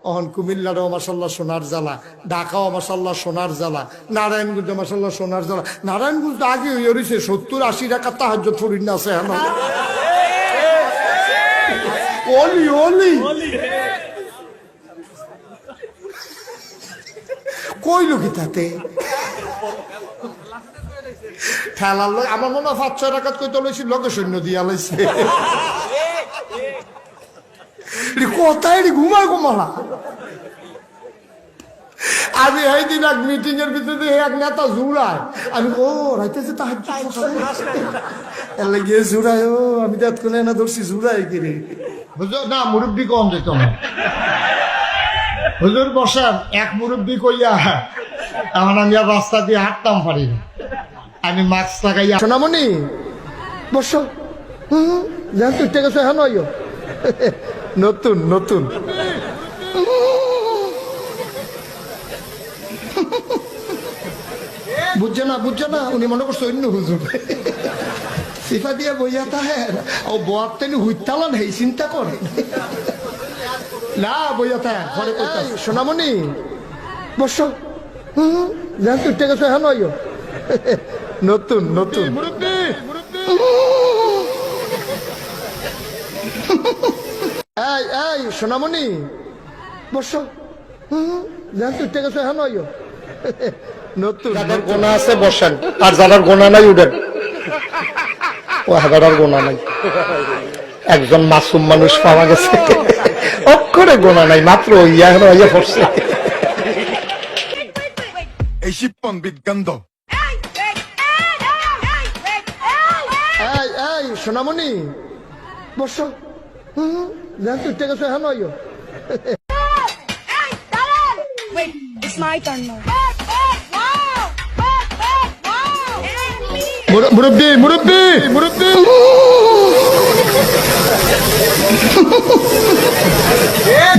অহন কুমিল্লারও মাসাল্লাহ সোনার জ্বালা, ঢাকাও মাসাল্লাহ সোনার জ্বালা, নারায়ণগঞ্জ মাসাল্লাহ সোনার জ্বালা। নারায়ণগঞ্জ তো আগে হয়ে রয়েছে 70-80 টাকা তাহাজ্জুদ ফরিদ না আছে এখন অলি অলি কইল কি তাতে ঠেলার লোক আমার মনে হয় 5-6 টাকাত কই তোলেছি লোকে সৈন্য দিয়া লাইছে কোথায় ঘুমায় ঘুমালা। আমি এই দিন এক মিটিং এর ভিতরে এক নেতা জুড়ায়, আমি ও রাইতেছে তাহলে গিয়ে জুড়ায়, ও আমি তো এতক্ষণে না ধরছি জুড়ায় কিরে বুঝলো না। মুরব্বী কম যেত না হুজুর বসান, এক মুরব্বী কইয়া আমার আমি আর রাস্তা দিয়ে হাঁটতাম পারি না, আমি মাস্ক লাগাইয়া সোনামণি বসো যান তুই ঠিক আছে হ্যাঁ নয় নতুন নতুন বুঝছে না বুঝছে না, উনি মনে করছে অন্য হুজুর সিফা দিয়ে বইয়া তাহে ও বোয়ার তেনি হুইতালান হেই চিন্তা করে না বইয়া থাকে ঘরে কোথায় সোনামণি বসো যান তুই ঠিক আছে হ্যাঁ নয় নতুন নতুন এই এই সোনামণি বসো যান তুই ঠিক আছে হ্যাঁ নয় নতুন। যাদের গোনা আছে বসেন, আর যাদের গোনা নাই উঠেন। ও হাজার গোনা নাই, একজন মাসুম মানুষ পাওয়া গেছে অক্ষরে গোনা নাই, মাত্র ইয়া ইয়া পড়ছে। এই শিপন বিদ্গন্ধ এই এই সোনামণি বসো যান তুই ঠিক আছে হ্যাঁ নয় Wait, it's my turn now. মুরব্বী মুরব্বী মুরব্বী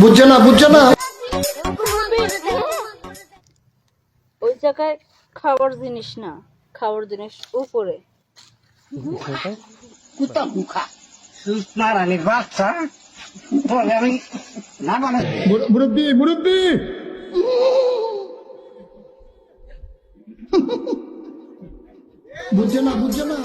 বুঝছে না বুঝছে না। ওই জায়গায় খাবার জিনিস না, খাবার জিনিস উপরে। মুরব্বী মুরব্বী বুঝছে না বুঝছে না।